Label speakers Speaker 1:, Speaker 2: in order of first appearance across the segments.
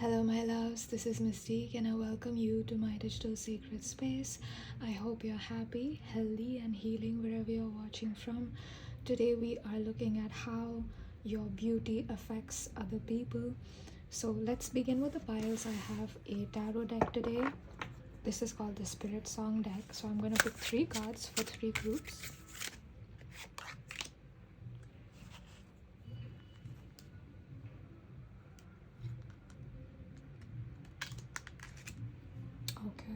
Speaker 1: Hello my loves, this is Mystique and I welcome you to my digital sacred space. I hope you're happy, healthy and healing wherever you're watching from. Today we are looking at how your beauty affects other people. So let's begin with the piles. I have a tarot deck today. This is called the Spirit Song deck. So I'm going to pick 3 cards for 3 groups. Okay.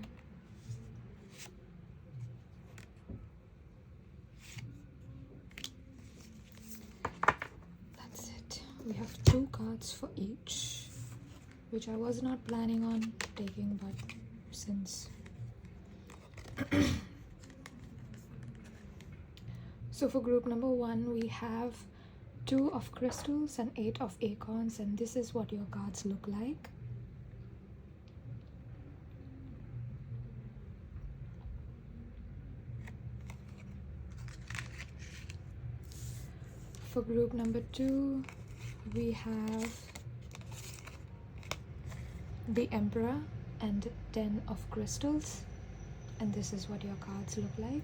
Speaker 1: That's it. We have 2 cards for each, which I was not planning on taking, but since so for group number 1 we have 2 of crystals and 8 of acorns, and this is what your cards look like. For group number 2 we have the Emperor and 10 of crystals, and this is what your cards look like.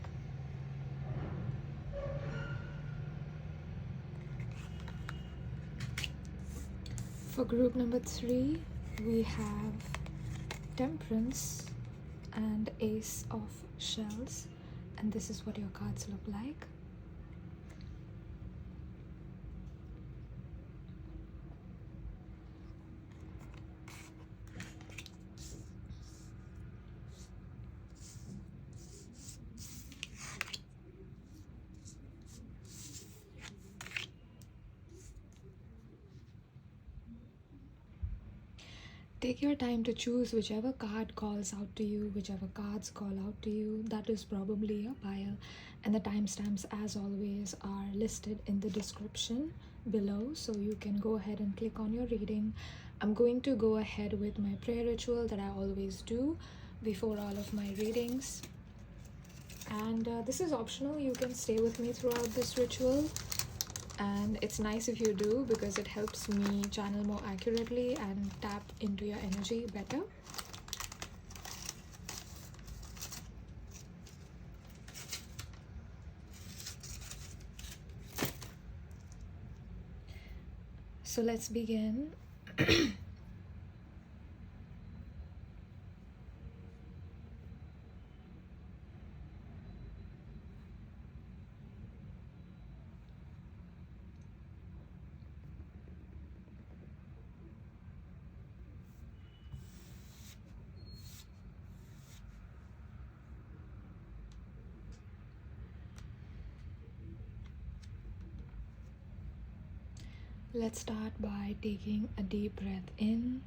Speaker 1: For group number 3 we have Temperance and Ace of Shells, and this is what your cards look like. Take your time to choose whichever card calls out to you, whichever cards call out to you. That is probably your pile, and the timestamps as always are listed in the description below, so you can go ahead and click on your reading. I'm going to go ahead with my prayer ritual that I always do before all of my readings, and this is optional. You can stay with me throughout this ritual, and it's nice if you do because it helps me channel more accurately and tap into your energy better. So let's begin. Let's start by taking a deep breath in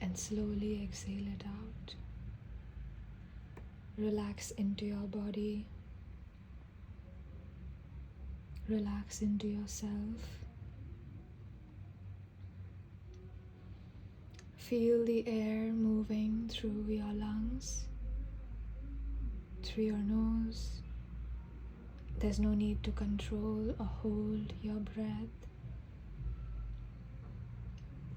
Speaker 1: and slowly exhale it out. Relax into your body. Relax into yourself. Feel the air moving through your lungs, through your nose. There's no need to control or hold your breath.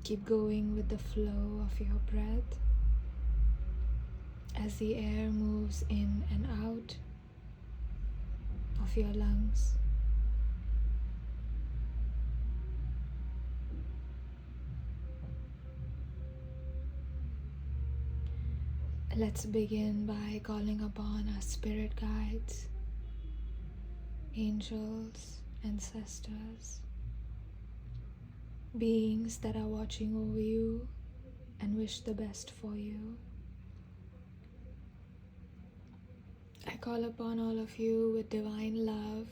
Speaker 1: Keep going with the flow of your breath as the air moves in and out of your lungs. Let's begin by calling upon our spirit guides, angels, ancestors, beings that are watching over you and wish the best for you. I call upon all of you with divine love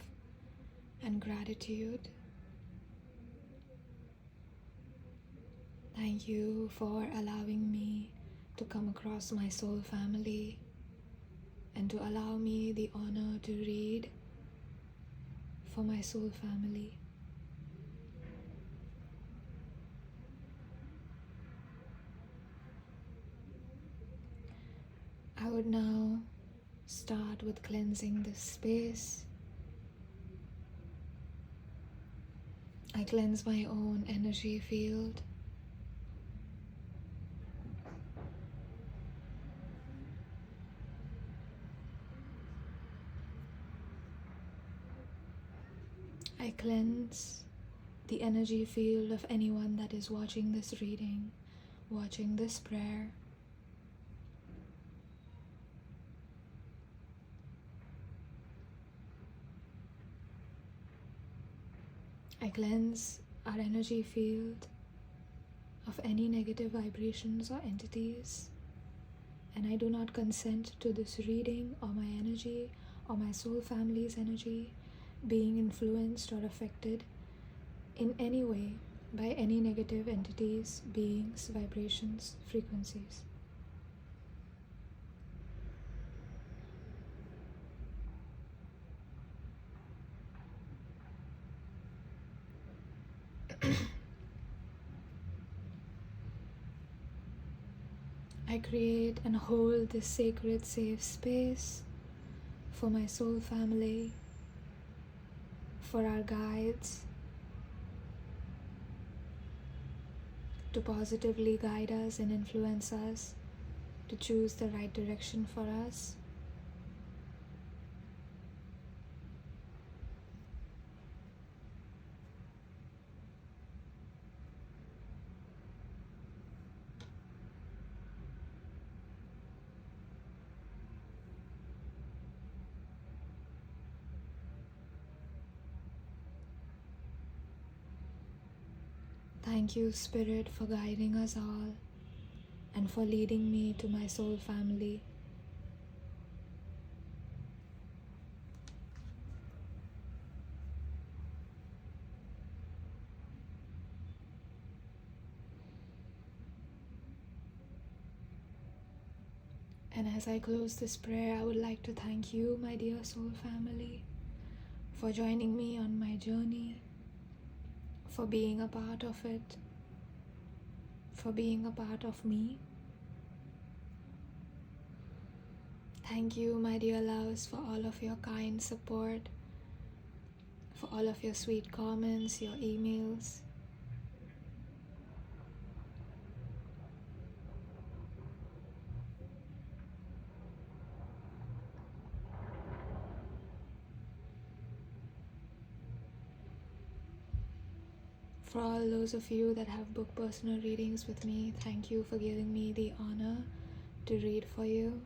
Speaker 1: and gratitude. Thank you for allowing me to come across my soul family and to allow me the honor to read for my soul family. I would now start with cleansing this space. I cleanse my own energy field. I cleanse the energy field of anyone that is watching this reading, watching this prayer. I cleanse our energy field of any negative vibrations or entities, and I do not consent to this reading or my energy or my soul family's energy being influenced or affected in any way by any negative entities, beings, vibrations, frequencies. I create and hold this sacred, safe space for my soul family, for our guides, to positively guide us and influence us to choose the right direction for us. Thank you, Spirit, for guiding us all and for leading me to my soul family. And as I close this prayer, I would like to thank you, my dear soul family, for joining me on my journey, for being a part of it, for being a part of me. Thank you, my dear loves, for all of your kind support, for all of your sweet comments, your emails. For all those of you that have booked personal readings with me, thank you for giving me the honor to read for you.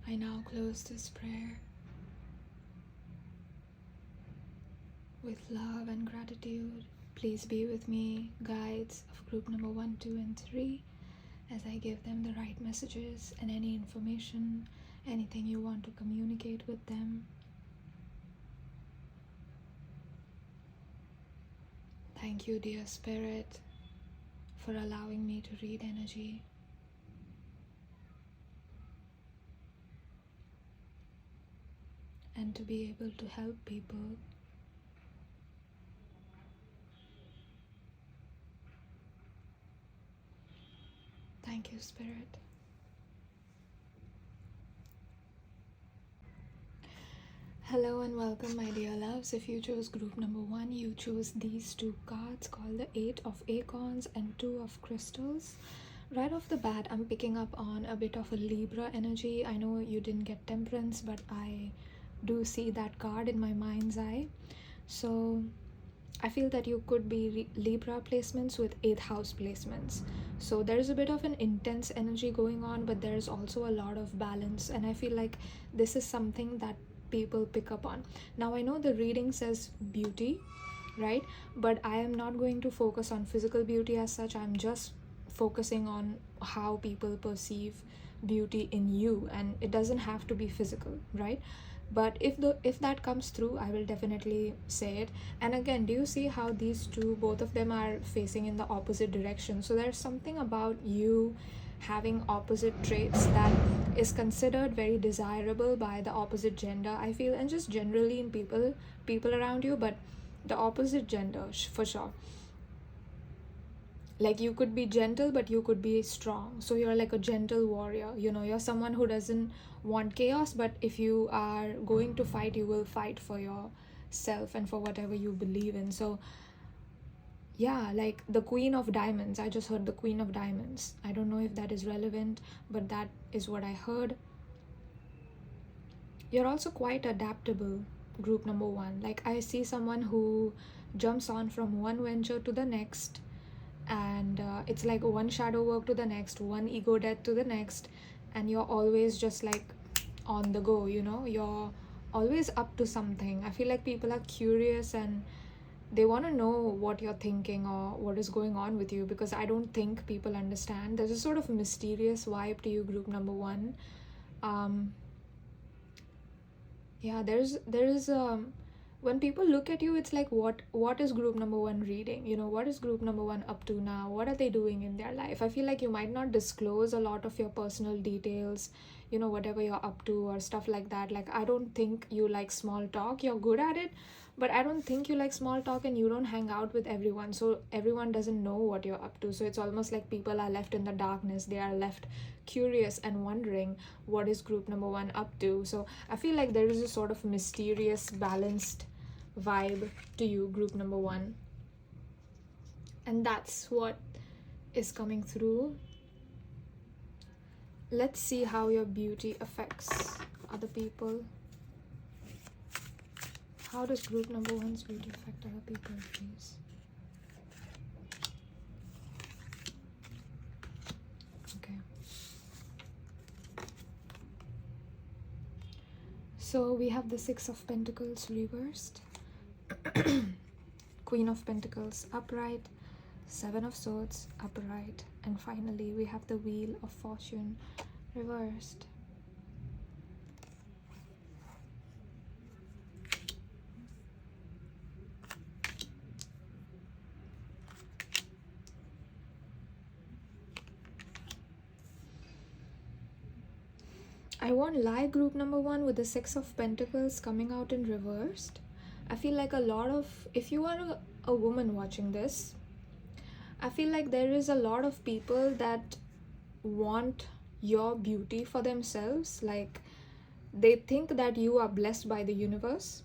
Speaker 1: I now close this prayer with love and gratitude. Please be with me, guides of group number 1, 2, and 3, as I give them the right messages and any information, anything you want to communicate with them. Thank you, dear Spirit, for allowing me to read energy. And to be able to help people. Thank you, Spirit. Hello and welcome, my dear loves. If you chose group number 1, you chose these 2 cards called the 8 of Acorns and 2 of Crystals, Right off the bat, I'm picking up on a bit of a Libra energy. I know you didn't get Temperance, but I do see that card in my mind's eye. So I feel that you could be Libra placements with 8th house placements. So there's a bit of an intense energy going on, but there's also a lot of balance. And I feel like this is something that people pick up on. Now, I know the reading says beauty, right? But I am not going to focus on physical beauty as such. I'm just focusing on how people perceive beauty in you, and it doesn't have to be physical, right? But if that comes through, I will definitely say it. And again, do you see how these two, both of them are facing in the opposite direction? So there's something about you having opposite traits that is considered very desirable by the opposite gender, I feel, and just generally in people around you, but the opposite gender for sure. Like, you could be gentle, but you could be strong. So you're like a gentle warrior, you know, you're someone who doesn't want chaos, but if you are going to fight, you will fight for yourself and for whatever you believe in. So yeah, like the Queen of Diamonds, I just heard the Queen of Diamonds. I don't know if that is relevant, but that is what I heard. You're also quite adaptable, group number one. Like, I see someone who jumps on from one venture to the next, and it's like one shadow work to the next, one ego death to the next, and you're always just like on the go, you know, you're always up to something. I feel like people are curious and they want to know what you're thinking or what is going on with you, because I don't think people understand. There's a sort of mysterious vibe to you, group number one. Yeah, there is when people look at you, it's like, what is group number one reading? You know, what is group number one up to now? What are they doing in their life? I feel like you might not disclose a lot of your personal details, you know, whatever you're up to or stuff like that. Like, I don't think you like small talk. You're good at it, but I don't think you like small talk, and you don't hang out with everyone, so everyone doesn't know what you're up to. So it's almost like people are left in the darkness. They are left curious and wondering what is group number one up to. So I feel like there is a sort of mysterious, balanced vibe to you, group number one, and that's what is coming through. Let's see how your beauty affects other people. How does group number one's beauty affect other people, please? Okay. So we have the Six of Pentacles reversed, Queen of Pentacles upright, Seven of Swords upright, and finally we have the Wheel of Fortune reversed. I won't lie, group number one, with the Six of Pentacles coming out in reversed, I feel like a lot of, if you are a woman watching this, I feel like there is a lot of people that want your beauty for themselves. Like, they think that you are blessed by the universe,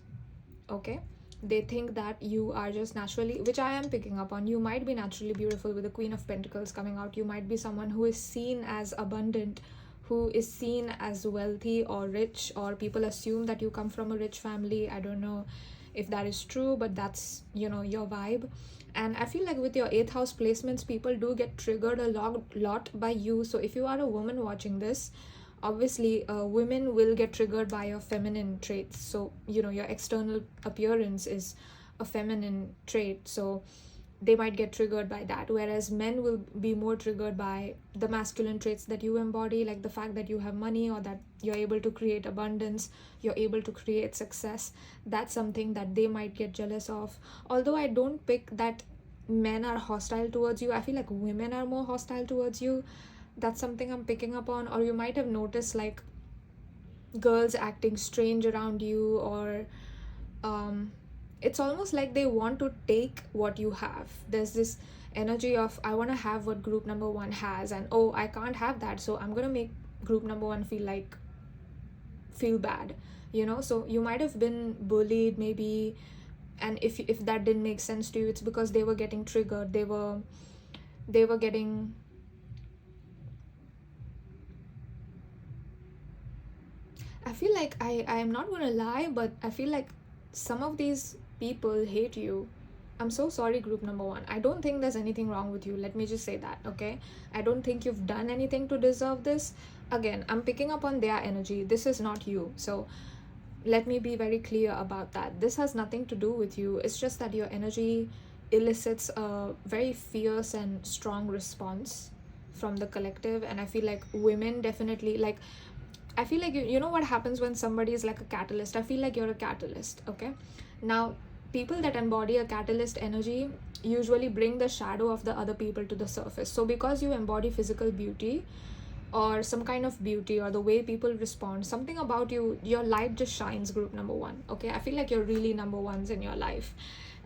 Speaker 1: okay? They think that you are just naturally, which I am picking up on, you might be naturally beautiful with the Queen of Pentacles coming out. You might be someone who is seen as abundant, who is seen as wealthy or rich, or people assume that you come from a rich family. I don't know if that is true, but that's, you know, your vibe. And I feel like with your 8th house placements, people do get triggered a lot by you. So if you are a woman watching this, obviously women will get triggered by your feminine traits. So, you know, your external appearance is a feminine trait, so they might get triggered by that, whereas men will be more triggered by the masculine traits that you embody, like the fact that you have money, or that you're able to create abundance, you're able to create success. That's something that they might get jealous of. Although I don't pick that men are hostile towards you, I feel like women are more hostile towards you. That's something I'm picking up on. Or you might have noticed like girls acting strange around you, or it's almost like they want to take what you have. There's this energy of, I want to have what group number one has, and oh, I can't have that, so I'm gonna make group number one feel bad, you know. So you might have been bullied maybe, and if that didn't make sense to you, it's because they were getting triggered. They were getting I feel like I am not gonna lie, but I feel like some of these people hate you. I'm so sorry, group number one. I don't think there's anything wrong with you. Let me just say that, okay? I don't think you've done anything to deserve this. Again, I'm picking up on their energy. This is not you. So let me be very clear about that. This has nothing to do with you. It's just that your energy elicits a very fierce and strong response from the collective. And I feel like women definitely, like, I feel like you know what happens when somebody is like a catalyst. I feel like you're a catalyst, okay? Now, people that embody a catalyst energy usually bring the shadow of the other people to the surface. So because you embody physical beauty or some kind of beauty, or the way people respond, something about you, your light just shines, group number one, okay? I feel like you're really number ones in your life,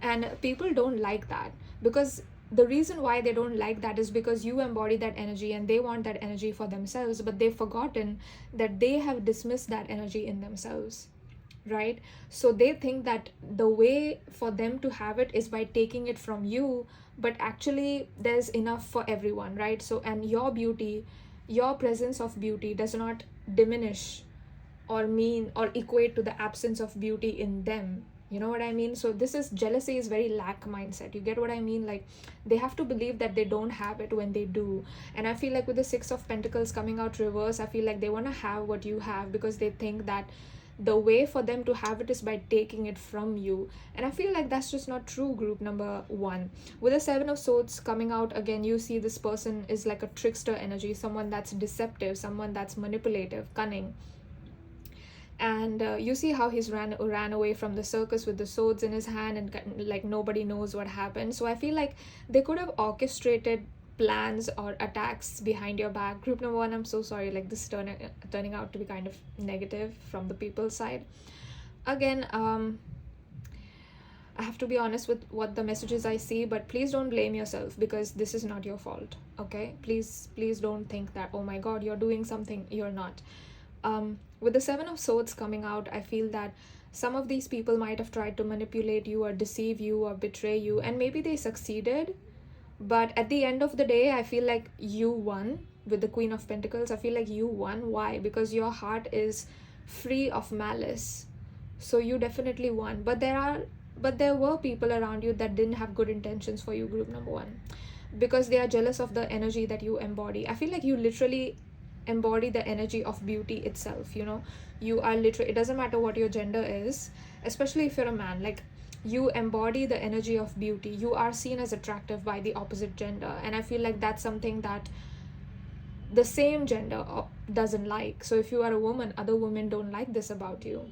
Speaker 1: and people don't like that, because the reason why they don't like that is because you embody that energy and they want that energy for themselves, but they've forgotten that they have dismissed that energy in themselves, right? So they think that the way for them to have it is by taking it from you, but actually there's enough for everyone, right? So, and your beauty, your presence of beauty does not diminish or mean or equate to the absence of beauty in them. You know what I mean? So this is, jealousy is very lack mindset. You get what I mean? Like, they have to believe that they don't have it when they do. And I feel like with the 6 of Pentacles coming out reverse, I feel like they want to have what you have, because they think that the way for them to have it is by taking it from you. And I feel like that's just not true, group number one. With the 7 of Swords coming out again, you see this person is like a trickster energy, someone that's deceptive, someone that's manipulative, cunning. And you see how he's ran away from the circus with the swords in his hand, and like nobody knows what happened. So I feel like they could have orchestrated plans or attacks behind your back. Group number one, I'm so sorry, like this is turning out to be kind of negative from the people's side. Again, I have to be honest with what the messages I see, but please don't blame yourself, because this is not your fault, okay? Please don't think that, oh my god, you're doing something. You're not. With the 7 of Swords coming out, I feel that some of these people might have tried to manipulate you or deceive you or betray you, and maybe they succeeded. But at the end of the day, I feel like you won with the Queen of Pentacles. I feel like you won. Why? Because your heart is free of malice. So you definitely won. But there were people around you that didn't have good intentions for you, group number one, because they are jealous of the energy that you embody. I feel like you literally embody the energy of beauty itself, you know? You are literally, it doesn't matter what your gender is, especially if you're a man, like, you embody the energy of beauty. You are seen as attractive by the opposite gender, and I feel like that's something that the same gender doesn't like. So if you are a woman, other women don't like this about you.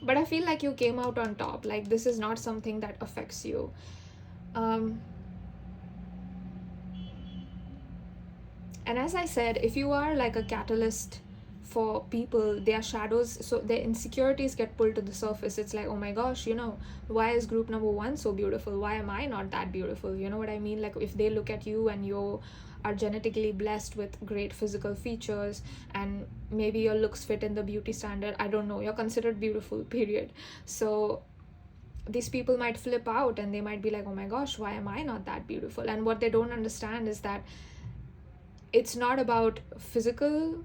Speaker 1: But I feel like you came out on top. Like, this is not something that affects you. And as I said, if you are like a catalyst for people, their shadows, so their insecurities get pulled to the surface. It's like, oh my gosh, you know, why is group number one so beautiful? Why am I not that beautiful? You know what I mean? Like, if they look at you and you are genetically blessed with great physical features, and maybe your looks fit in the beauty standard, I don't know, you're considered beautiful, period. So these people might flip out and they might be like, oh my gosh, why am I not that beautiful? And what they don't understand is that it's not about physical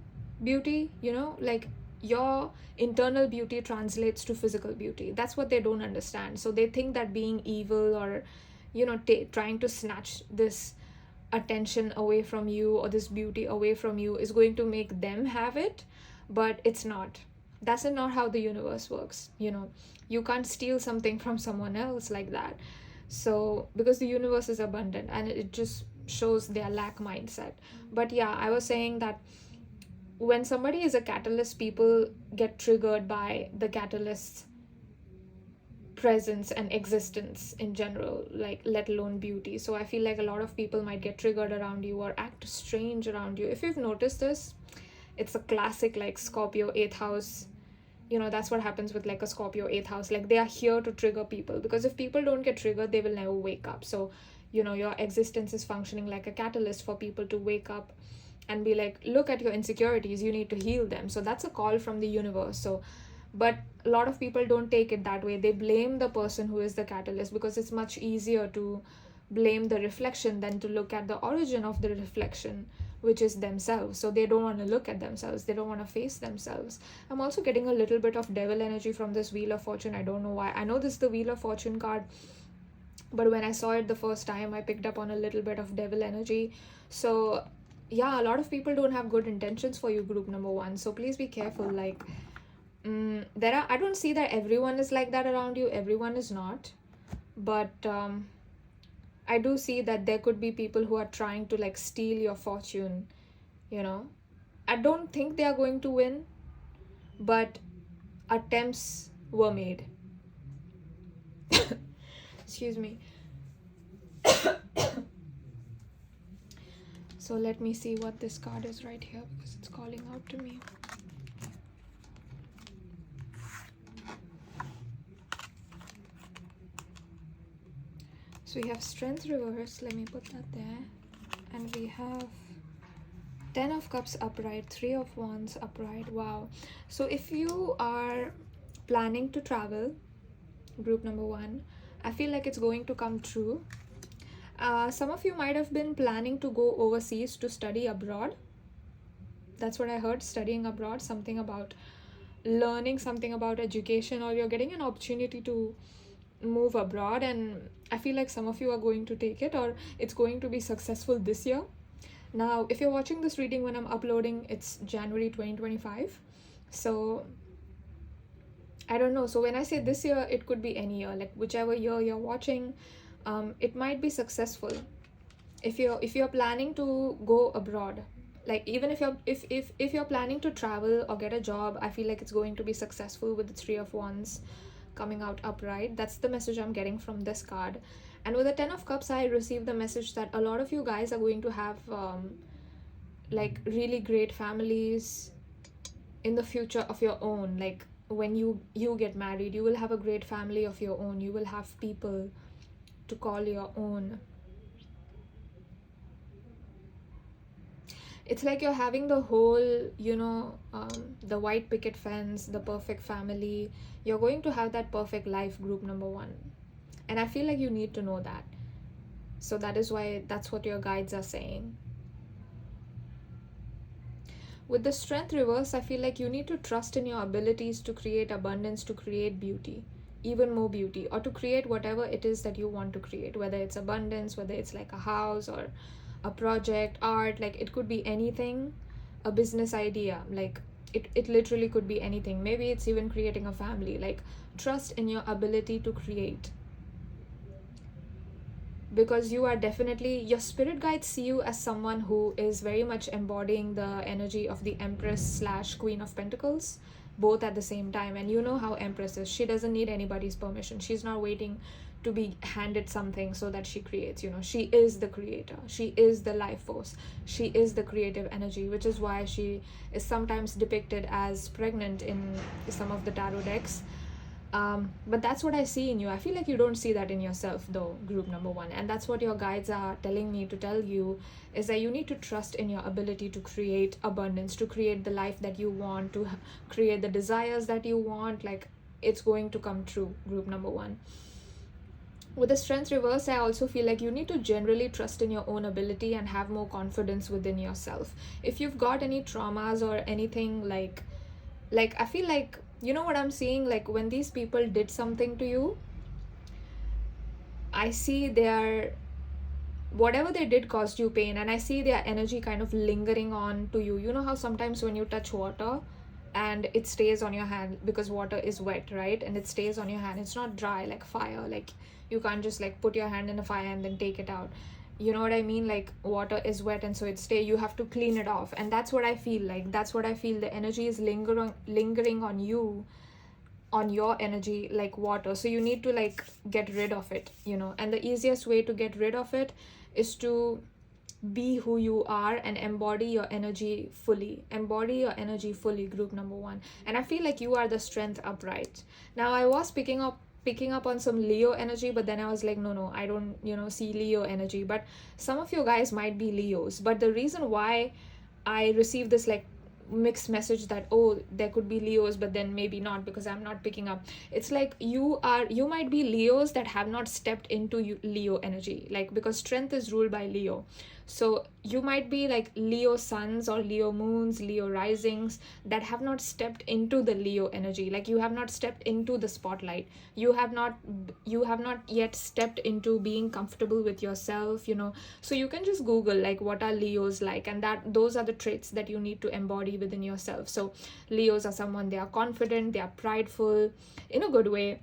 Speaker 1: beauty, you know, like, your internal beauty translates to physical beauty. That's what they don't understand. So they think that being evil, or, you know, trying to snatch this attention away from you or this beauty away from you is going to make them have it, but it's not. That's not how the universe works, you know. You can't steal something from someone else like that. So, because the universe is abundant, and it just shows their lack mindset. But yeah, I was saying that when somebody is a catalyst, people get triggered by the catalyst's presence and existence in general, like, let alone beauty. So I feel like a lot of people might get triggered around you or act strange around you. If you've noticed this, it's a classic, like, Scorpio 8th house. You know, that's what happens with like a Scorpio 8th house. Like, they are here to trigger people, because if people don't get triggered, they will never wake up. So, you know, your existence is functioning like a catalyst for people to wake up and be like, look at your insecurities, you need to heal them. So that's a call from the universe. So, but a lot of people don't take it that way. They blame the person who is the catalyst, because it's much easier to blame the reflection than to look at the origin of the reflection, which is themselves. So they don't want to look at themselves, they don't want to face themselves. I'm also getting a little bit of devil energy from this Wheel of Fortune. I don't know why. I know this is the Wheel of Fortune card, but when I saw it the first time, I picked up on a little bit of devil energy. So yeah, a lot of people don't have good intentions for you, group number one. So please be careful. Like I don't see that everyone is like that around you. Everyone is not, but I do see that there could be people who are trying to like steal your fortune, you know. I don't think they are going to win, but attempts were made. Excuse me. So let me see what this card is right here, because it's calling out to me. So we have Strength reverse, let me put that there. And we have 10 of Cups upright, 3 of Wands upright. Wow. So if you are planning to travel, group number one, I feel like it's going to come true. Some of you might have been planning to go overseas to study abroad. That's what I heard, studying abroad, something about learning something about education, or you're getting an opportunity to move abroad, and I feel like some of you are going to take it, or it's going to be successful this year. Now, if you're watching this reading when I'm uploading, it's January 2025. So I don't know. So when I say this year, it could be any year, like whichever year you're watching, it might be successful. If you're planning to go abroad, like even if you're planning to travel or get a job, I feel like it's going to be successful with the 3 of Wands coming out upright. That's the message I'm getting from this card. And with the 10 of Cups, I received the message that a lot of you guys are going to have like really great families in the future of your own. Like when you get married, you will have a great family of your own. You will have people to call your own. It's like you're having the whole, you know, the white picket fence, the perfect family. You're going to have that perfect life, group number one. And I feel like you need to know that. So that is why that's what your guides are saying. With the Strength reverse, I feel like you need to trust in your abilities to create abundance, to create beauty, even more beauty, or to create whatever it is that you want to create, whether it's abundance, whether it's like a house or a project, art, like it could be anything, a business idea, like it literally could be anything. Maybe it's even creating a family. Like trust in your ability to create, because you are definitely, your spirit guides see you as someone who is very much embodying the energy of the Empress / Queen of Pentacles, both at the same time. And you know how Empress is. She doesn't need anybody's permission. She's not waiting to be handed something so that she creates. You know, she is the creator, she is the life force, she is the creative energy, which is why she is sometimes depicted as pregnant in some of the tarot decks. But that's what I see in you. I feel like you don't see that in yourself though, group number one. And that's what your guides are telling me to tell you, is that you need to trust in your ability to create abundance, to create the life that you want, to create the desires that you want. Like it's going to come true, group number one. With the Strength reverse, I also feel like you need to generally trust in your own ability and have more confidence within yourself. If you've got any traumas or anything, like I feel like, you know what I'm seeing, like when these people did something to you, I see whatever they did caused you pain, and I see their energy kind of lingering on to you. You know how sometimes when you touch water and it stays on your hand, because water is wet, right? And it stays on your hand, it's not dry like fire. Like you can't just like put your hand in the fire and then take it out. You know what I mean? Like water is wet and so it stays, you have to clean it off. And that's what I feel like. That's what I feel. The energy is lingering on you, on your energy, like water. So you need to like get rid of it, you know. And the easiest way to get rid of it is to be who you are and embody your energy fully. Embody your energy fully, group number one. And I feel like you are the Strength upright. Now I was picking up on some Leo energy, but then I was like, no, I don't, you know, see Leo energy. But some of you guys might be Leos. But the reason why I received this like mixed message that, oh, there could be Leos, but then maybe not because I'm not picking up. It's like you might be Leos that have not stepped into Leo energy, like, because strength is ruled by Leo. So you might be like Leo suns or Leo moons, Leo risings that have not stepped into the Leo energy. Like, you have not stepped into the spotlight. You have not yet stepped into being comfortable with yourself, you know. So you can just Google like what are Leos like, and those are the traits that you need to embody within yourself. So Leos are someone, they are confident, they are prideful in a good way.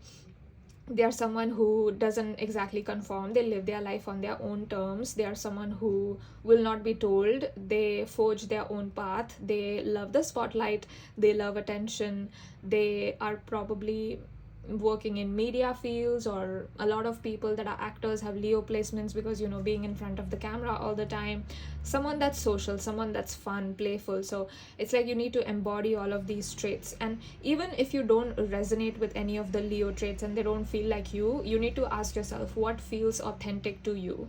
Speaker 1: They are someone who doesn't exactly conform. They live their life on their own terms. They are someone who will not be told. They forge their own path. They love the spotlight. They love attention. They are probably working in media fields, or a lot of people that are actors have Leo placements because, you know, being in front of the camera all the time. Someone that's social, someone that's fun, playful. So it's like you need to embody all of these traits. And even if you don't resonate with any of the Leo traits and they don't feel like you need to ask yourself what feels authentic to you,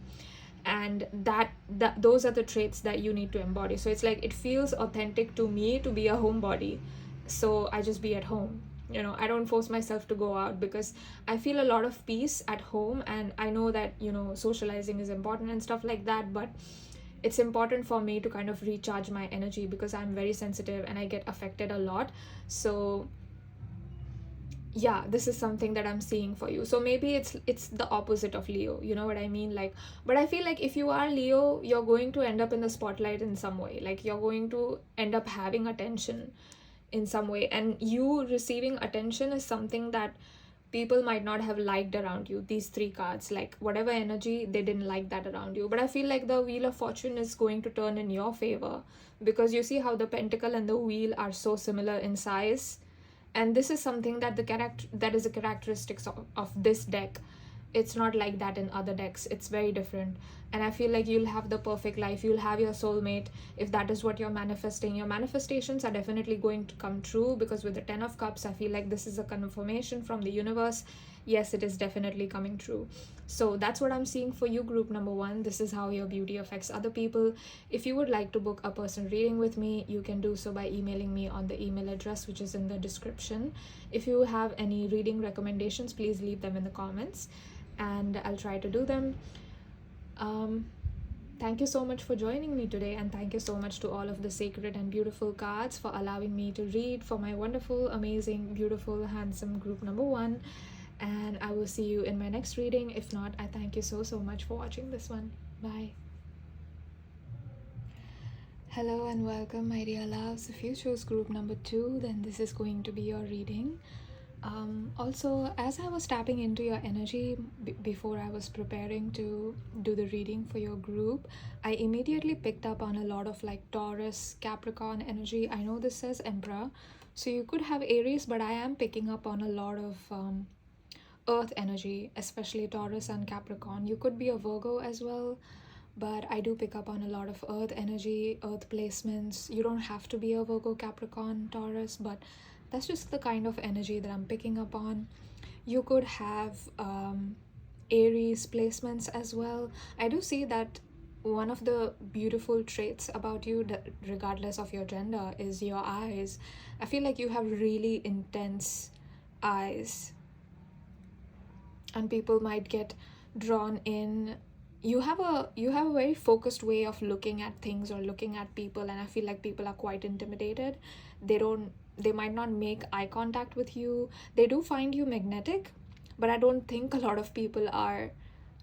Speaker 1: and that those are the traits that you need to embody. So it's like, it feels authentic to me to be a homebody, so I just be at home. You know, I don't force myself to go out because I feel a lot of peace at home, and I know that, you know, socializing is important and stuff like that, but it's important for me to kind of recharge my energy because I'm very sensitive and I get affected a lot. So yeah, this is something that I'm seeing for you. So maybe it's the opposite of Leo, you know what I mean? Like, but I feel like if you are Leo, you're going to end up in the spotlight in some way. Like, you're going to end up having attention in some way, and you receiving attention is something that people might not have liked around you. These three cards, like whatever energy, they didn't like that around you. But I feel like the Wheel of Fortune is going to turn in your favor, because you see how the pentacle and the wheel are so similar in size, and this is something that that is a characteristic of this deck. It's not like that in other decks. It's very different. And I feel like you'll have the perfect life. You'll have your soulmate. If that is what you're manifesting, your manifestations are definitely going to come true, because with the 10 of Cups, I feel like this is a confirmation from the universe. Yes, it is definitely coming true. So that's what I'm seeing for you, group number 1. This is how your beauty affects other people. If you would like to book a personal reading with me, you can do so by emailing me on the email address which is in the description. If you have any reading recommendations, please leave them in the comments and I'll try to do them. Thank you so much for joining me today, and thank you so much to all of the sacred and beautiful cards for allowing me to read for my wonderful, amazing, beautiful, handsome group number 1. And I will see you in my next reading. If not, I thank you so much for watching this one. Bye. Hello and welcome, my dear loves. If you chose group number 2, then this is going to be your reading. Also, as I was tapping into your energy before I was preparing to do the reading for your group, I immediately picked up on a lot of like Taurus, Capricorn energy. I know this says Emperor, so you could have Aries, but I am picking up on a lot of Earth energy, especially Taurus and Capricorn. You could be a Virgo as well, but I do pick up on a lot of Earth energy, Earth placements. You don't have to be a Virgo, Capricorn, Taurus, but that's just the kind of energy that I'm picking up on. You could have Aries placements as well. I do see that one of the beautiful traits about you, regardless of your gender, is your eyes. I feel like you have really intense eyes, and people might get drawn in. You have a very focused way of looking at things or looking at people, and I feel like people are quite intimidated. They might not make eye contact with you. They do find you magnetic, but I don't think a lot of people are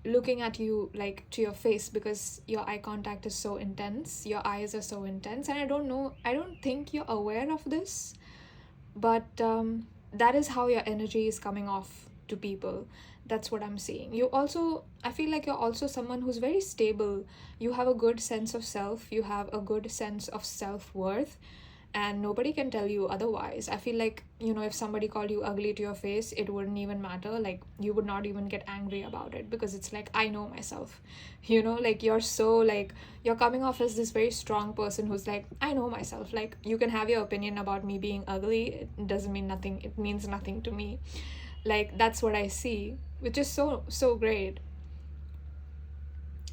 Speaker 1: looking at you like to your face, because your eye contact is so intense. Your eyes are so intense, and I don't think you're aware of this, but that is how your energy is coming off to people. That's what I'm seeing. I feel like you're also someone who's very stable. You have a good sense of self. You have a good sense of self-worth, and nobody can tell you otherwise. I feel like, you know, if somebody called you ugly to your face, it wouldn't even matter. Like, you would not even get angry about it, because it's like, I know myself, you know, like you're coming off as this very strong person who's like, I know myself. Like, you can have your opinion about me being ugly. It doesn't mean nothing. It means nothing to me. Like, that's what I see, which is so great.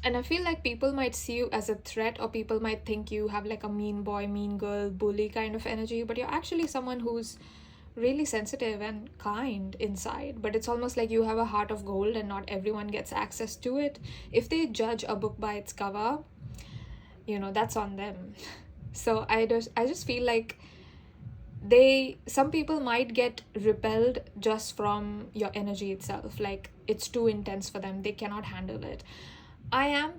Speaker 1: And I feel like people might see you as a threat, or people might think you have like a mean boy, mean girl, bully kind of energy, but you're actually someone who's really sensitive and kind inside. But it's almost like you have a heart of gold and not everyone gets access to it. If they judge a book by its cover, you know, that's on them. So I just feel like some people might get repelled just from your energy itself. Like, it's too intense for them, they cannot handle it. I'm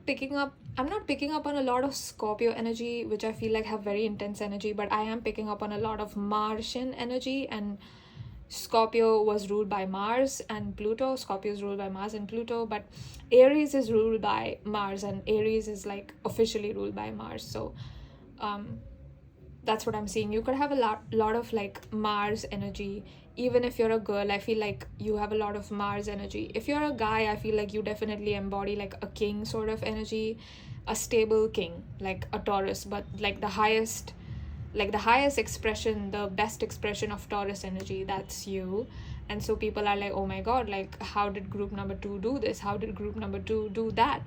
Speaker 1: not picking up on a lot of Scorpio energy, which I feel like have very intense energy, but I am picking up on a lot of Martian energy. And Scorpio was ruled by Mars and Pluto. Scorpio is ruled by Mars and Pluto, but Aries is ruled by Mars, and Aries is like officially ruled by Mars. So that's what I'm seeing. You could have a lot of like Mars energy. Even if you're a girl, I feel like you have a lot of Mars energy. If you're a guy, I feel like you definitely embody like a king sort of energy, a stable king, like a Taurus, but like the highest expression, the best expression of Taurus energy, that's you. And so people are like, oh my god, like how did group number 2 do this? How did group number 2 do that?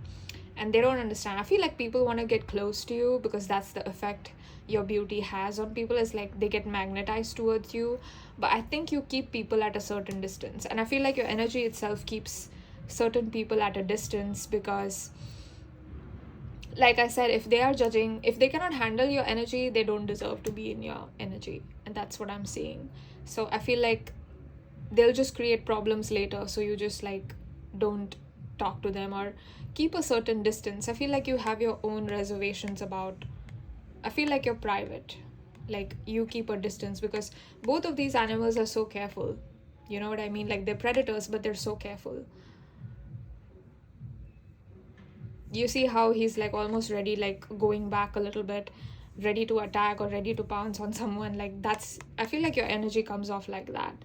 Speaker 1: And they don't understand. I feel like people want to get close to you because that's the effect your beauty has on people, is like they get magnetized towards you. But I think you keep people at a certain distance, and I feel like your energy itself keeps certain people at a distance because, like I said, if they are judging, if they cannot handle your energy, they don't deserve to be in your energy. And that's what I'm seeing. So I feel like they'll just create problems later, so you just like don't talk to them or keep a certain distance. I feel like you have your own reservations about, I feel like you're private, like you keep a distance because both of these animals are so careful. You know what I mean? Like, they're predators, but they're so careful. You see how he's like almost ready, like going back a little bit, ready to attack or ready to pounce on someone. Like, that's, I feel like your energy comes off like that.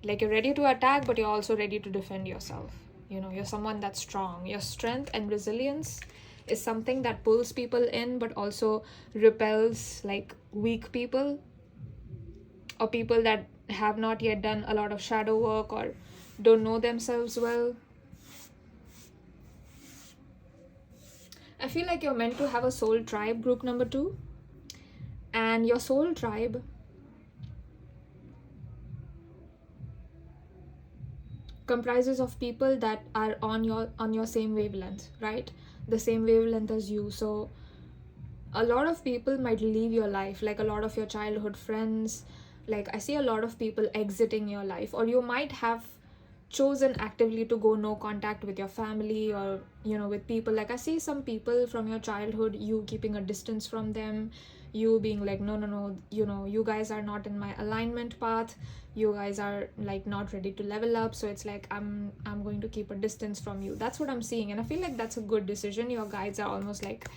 Speaker 1: Like, you're ready to attack, but you're also ready to defend yourself. You know, you're someone that's strong. Your strength and resilience is something that pulls people in, but also repels like weak people or people that have not yet done a lot of shadow work or don't know themselves well. I feel like you're meant to have a soul tribe, group number 2. And your soul tribe comprises of people that are on your same wavelength, right? The same wavelength as you. So a lot of people might leave your life, like a lot of your childhood friends. Like, I see a lot of people exiting your life, or you might have chosen actively to go no contact with your family or, you know, with people. Like, I see some people from your childhood, you keeping a distance from them, you being like, no, you know, you guys are not in my alignment path, you guys are like not ready to level up, so it's like I'm going to keep a distance from you. That's what I'm seeing, and I feel like that's a good decision. Your guides are almost like,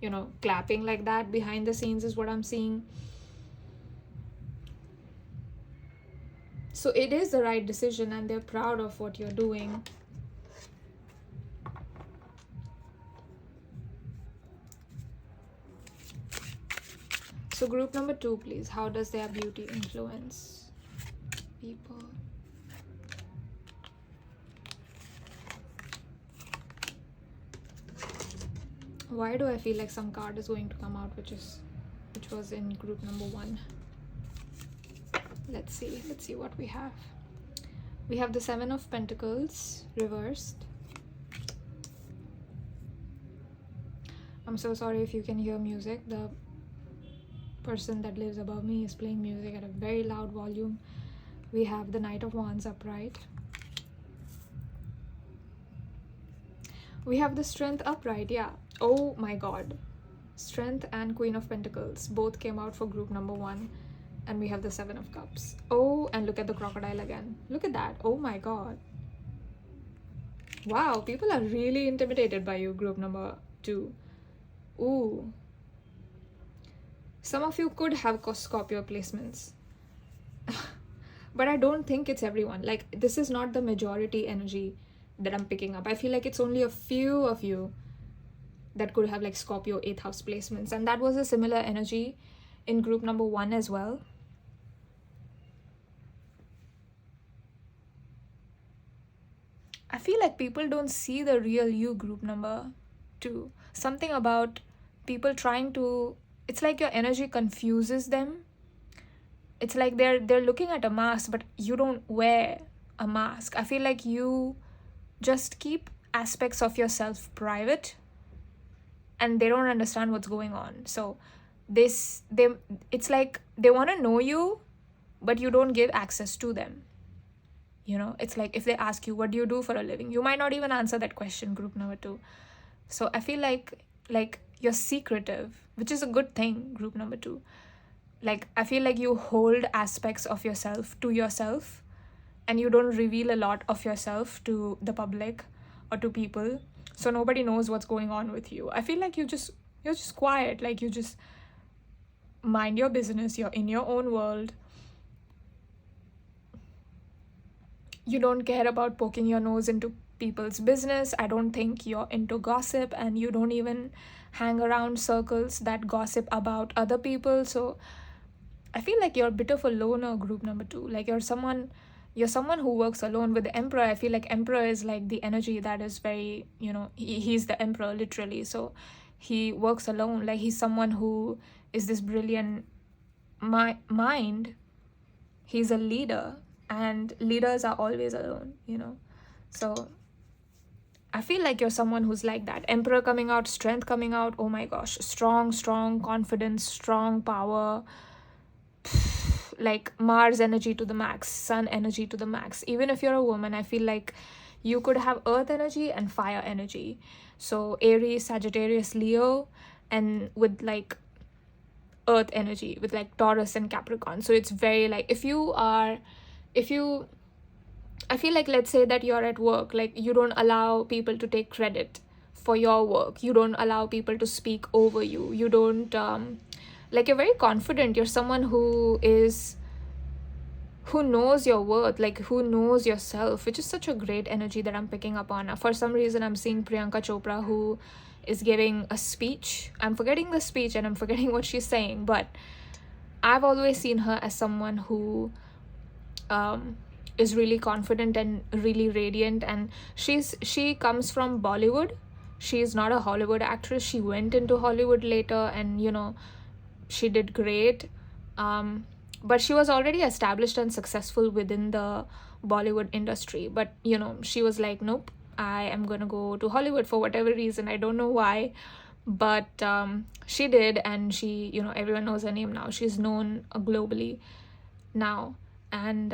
Speaker 1: you know, clapping like that behind the scenes is what I'm seeing. So it is the right decision, and they're proud of what you're doing. So group number 2, please. How does their beauty influence people? Why do I feel like some card is going to come out which was in group number 1? Let's see what we have. We have the 7 of Pentacles reversed. I'm so sorry if you can hear music. The person that lives above me is playing music at a very loud volume. We have the Knight of Wands upright. We have the Strength upright. Yeah. Oh my god. Strength and Queen of Pentacles both came out for group number 1. And we have the 7 of Cups. Oh, and look at the crocodile again. Look at that. Oh my god. Wow, people are really intimidated by you, group number 2. Ooh. Some of you could have Scorpio placements. But I don't think it's everyone. Like, this is not the majority energy that I'm picking up. I feel like it's only a few of you that could have like Scorpio 8th house placements. And that was a similar energy in group number 1 as well. I feel like people don't see the real you, group number to something about people trying to, it's like your energy confuses them. It's like they're looking at a mask, but you don't wear a mask. I feel like you just keep aspects of yourself private, and they don't understand what's going on. So it's like they want to know you, but you don't give access to them. It's like if they ask you, what do you do for a living, you might not even answer that question, group number 2. So I feel like you're secretive, which is a good thing, group number 2. Like, I feel like you hold aspects of yourself to yourself, and you don't reveal a lot of yourself to the public or to people, so nobody knows what's going on with you. I feel like you're just quiet, like you just mind your business, you're in your own world. You don't care about poking your nose into people's business. I don't think you're into gossip, and you don't even hang around circles that gossip about other people. So I feel like you're a bit of a loner, group number 2. Like you're someone who works alone. With the Emperor, I feel like Emperor is like the energy that is very, he's the Emperor literally. So he works alone. Like he's someone who is this brilliant mind. He's a leader, and leaders are always alone, So I feel like you're someone who's like that. Emperor coming out, strength coming out. Oh my gosh. Strong confidence, strong power. Like Mars energy to the max, Sun energy to the max. Even if you're a woman, I feel like you could have Earth energy and fire energy. So Aries, Sagittarius, Leo, and with like Earth energy, with like Taurus and Capricorn. So it's very like, I feel like, let's say that you're at work, like you don't allow people to take credit for your work. You don't allow people to speak over you. You don't, like you're very confident. You're someone who knows your worth, like who knows yourself, which is such a great energy that I'm picking up on. For some reason, I'm seeing Priyanka Chopra, who is giving a speech. I'm forgetting the speech and I'm forgetting what she's saying, but I've always seen her as someone who is really confident and really radiant, and she comes from Bollywood. She's not a Hollywood actress. She went into Hollywood later, and she did great, but she was already established and successful within the Bollywood industry. But she was like, nope, I am gonna go to Hollywood for whatever reason. I don't know why, but she did, and she, everyone knows her name now. She's known globally now. And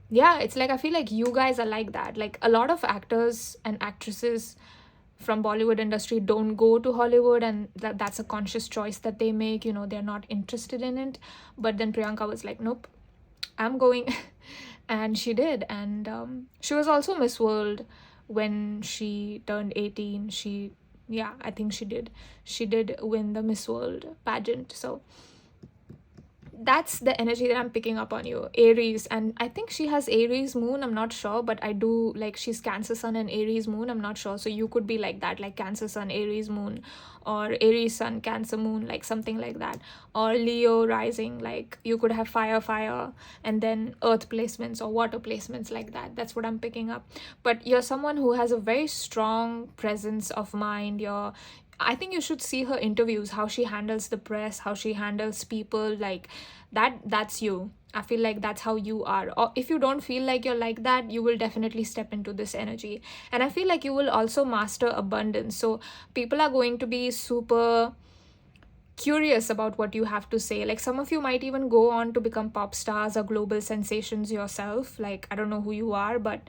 Speaker 1: yeah, it's like I feel like you guys are like that. Like a lot of actors and actresses from Bollywood industry don't go to Hollywood, and that's a conscious choice that they make. They're not interested in it. But then Priyanka was like, nope, I'm going. And she did. And she was also Miss World when she turned 18. I think she did win the Miss World pageant. So that's the energy that I'm picking up on you. Aries, and I think she has Aries moon, I'm not sure, but I do, like, she's Cancer sun and Aries moon, I'm not sure. So you could be like that, like Cancer sun, Aries moon, or Aries sun, Cancer moon, like something like that. Or Leo rising, like you could have fire, and then earth placements or water placements, like that. That's what I'm picking up. But you're someone who has a very strong presence of mind. I think you should see her interviews, how she handles the press, how she handles people, like that's you. I feel like that's how you are. Or if you don't feel like you're like that, you will definitely step into this energy. And I feel like you will also master abundance. So people are going to be super curious about what you have to say. Like some of you might even go on to become pop stars or global sensations yourself. Like I don't know who you are, but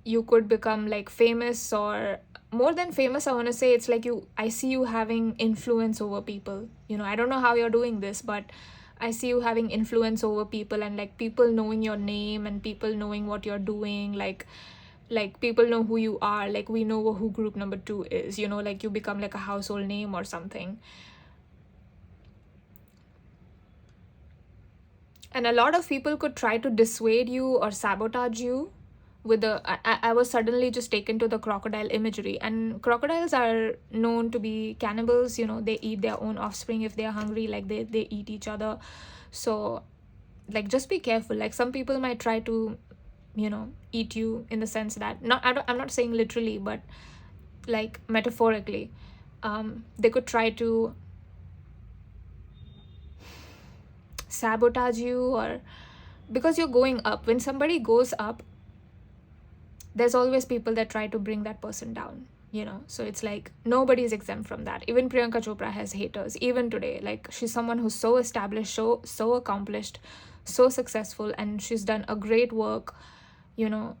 Speaker 1: you could become like famous, or more than famous, I want to say. It's like I see you having influence over people. I don't know how you're doing this, but I see you having influence over people, and like people knowing your name and people knowing what you're doing. Like people know who you are. Like we know who group number 2 is, like you become like a household name or something. And a lot of people could try to dissuade you or sabotage you with I was suddenly just taken to the crocodile imagery, and crocodiles are known to be cannibals. They eat their own offspring if they are hungry. Like they eat each other. So like just be careful. Like some people might try to eat you, in the sense that I'm not saying literally, but like metaphorically. They could try to sabotage you, or because you're going up. When somebody goes up, there's always people that try to bring that person down, so it's like nobody is exempt from that. Even Priyanka Chopra has haters even today. Like, she's someone who's so established, so accomplished, so successful, and she's done a great work,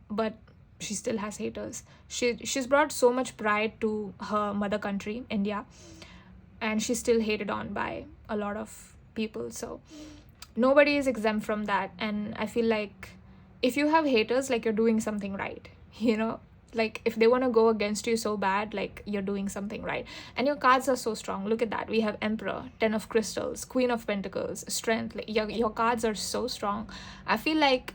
Speaker 1: but she still has haters. She's brought so much pride to her mother country, India, and she's still hated on by a lot of people. So nobody is exempt from that. And I feel like if you have haters, like, you're doing something right, like, if they want to go against you so bad, like, you're doing something right. And your cards are so strong. Look at that. We have Emperor, 10 of Crystals, Queen of Pentacles, Strength. Like, your cards are so strong. I feel like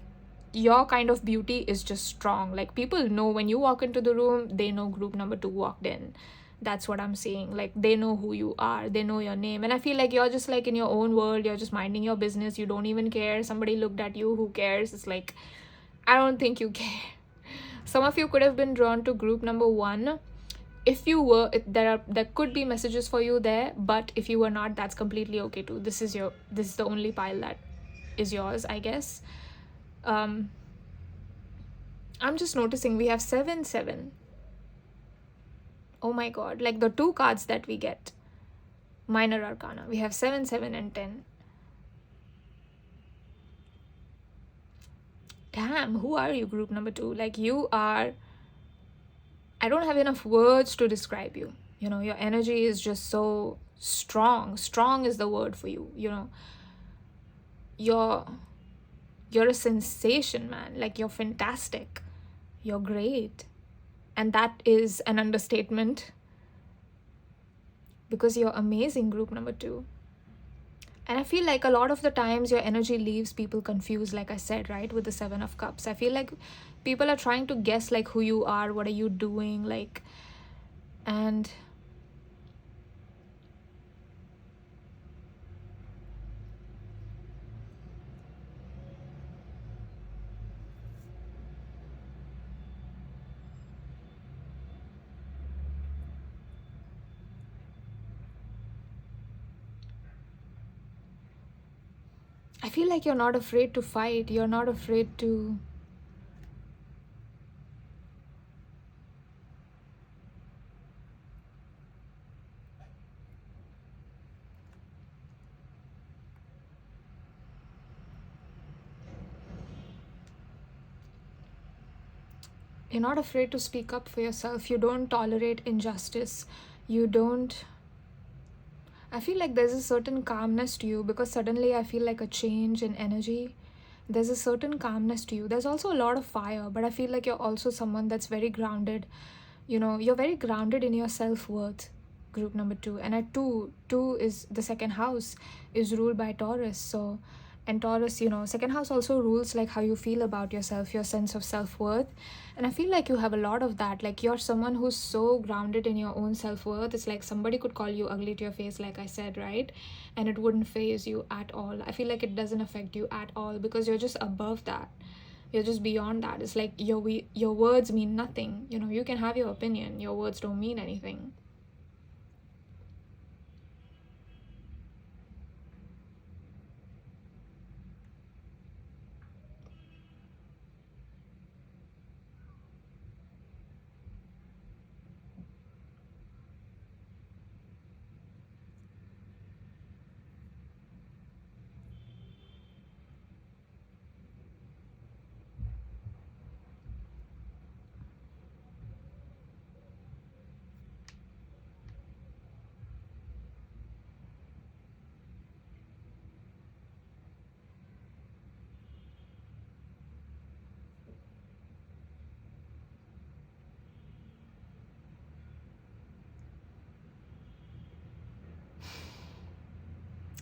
Speaker 1: your kind of beauty is just strong. Like, people know when you walk into the room, they know group number 2 walked in. That's what I'm seeing. Like, they know who you are, they know your name. And I feel like you're just like in your own world, you're just minding your business, you don't even care. Somebody looked at you, who cares? It's like, I don't think you care. Some of you could have been drawn to group number 1. If you were, there could be messages for you there, but if you were not, that's completely okay too. This is the only pile that is yours, I guess. I'm just noticing we have 7, 7. Oh my god, like the 2 cards that we get, minor arcana, we have 7, 7 and 10. Damn, who are you, group number 2? Like, you are, I don't have enough words to describe you. Your energy is just so strong. Strong is the word for you. You're a sensation, man. Like, you're fantastic. You're great. And that is an understatement, because you're amazing, group number 2. And I feel like a lot of the times your energy leaves people confused, like I said, right, with the 7 of Cups. I feel like people are trying to guess, like, who you are, what are you doing, like, and I feel like you're not afraid to fight. You're not afraid to... You're not afraid to speak up for yourself. You don't tolerate injustice. You don't... I feel like there's a certain calmness to you, because suddenly I feel like a change in energy. There's a certain calmness to you. There's also a lot of fire, but I feel like you're also someone that's very grounded. You're very grounded in your self-worth, group number 2. And at 2 is the second house, is ruled by Taurus. So, and Taurus, second house also rules like how you feel about yourself, your sense of self-worth. And I feel like you have a lot of that. Like, you're someone who's so grounded in your own self-worth. It's like somebody could call you ugly to your face, like I said, right? And it wouldn't faze you at all. I feel like it doesn't affect you at all, because you're just above that. You're just beyond that. It's like your words mean nothing. You can have your opinion. Your words don't mean anything.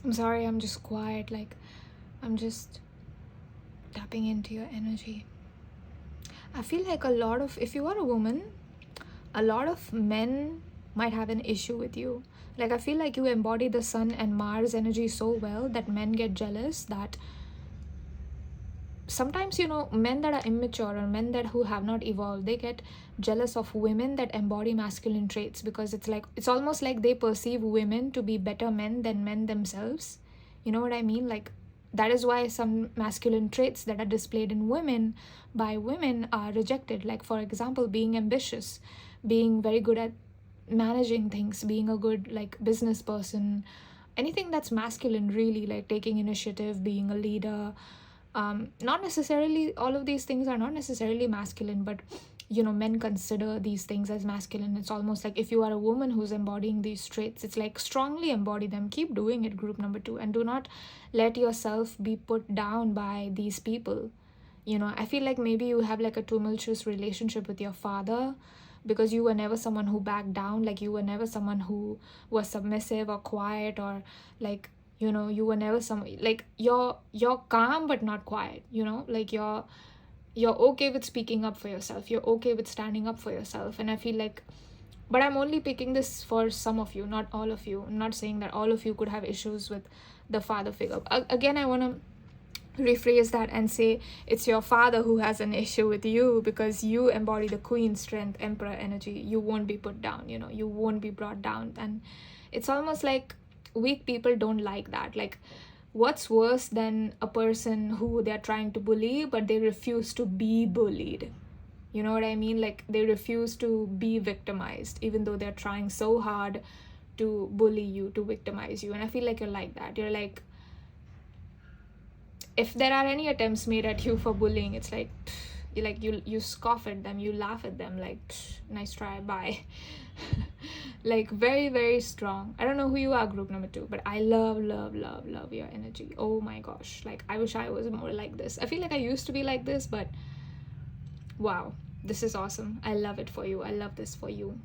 Speaker 1: I'm sorry, I'm just quiet. Like, I'm just tapping into your energy. I feel like if you are a woman, a lot of men might have an issue with you. Like, I feel like you embody the Sun and Mars energy so well that men get jealous that sometimes, men that are immature or men that who have not evolved, they get jealous of women that embody masculine traits, because it's almost like they perceive women to be better men than men themselves. You know what I mean? Like, that is why some masculine traits that are displayed in women by women are rejected. Like, for example, being ambitious, being very good at managing things, being a good like business person, anything that's masculine, really, like taking initiative, being a leader. Not necessarily all of these things are not necessarily masculine, but men consider these things as masculine. It's almost like if you are a woman who's embodying these traits, it's like strongly embody them, keep doing it, group number 2, and do not let yourself be put down by these people. I feel like maybe you have like a tumultuous relationship with your father, because you were never someone who backed down. Like, you were never someone who was submissive or quiet, or like, you were never like, you're calm but not quiet, like you're okay with speaking up for yourself, you're okay with standing up for yourself. And I feel like, but I'm only picking this for some of you, not all of you. I'm not saying that all of you could have issues with the father figure. Again, I want to rephrase that and say it's your father who has an issue with you, because you embody the queen strength, emperor energy. You won't be put down, you won't be brought down. And it's almost like weak people don't like that. Like, what's worse than a person who they're trying to bully but they refuse to be bullied? You know what I mean? Like, they refuse to be victimized even though they're trying so hard to bully you, to victimize you. And I feel like you're like that. You're like, if there are any attempts made at you for bullying, it's like, you scoff at them, you laugh at them, like, nice try, bye. Like, very, very strong. I don't know who you are, group number 2, but I love your energy. Oh my gosh, like, I wish I was more like this. I feel like I used to be like this, but wow, this is awesome. I love it for you. I love this for you.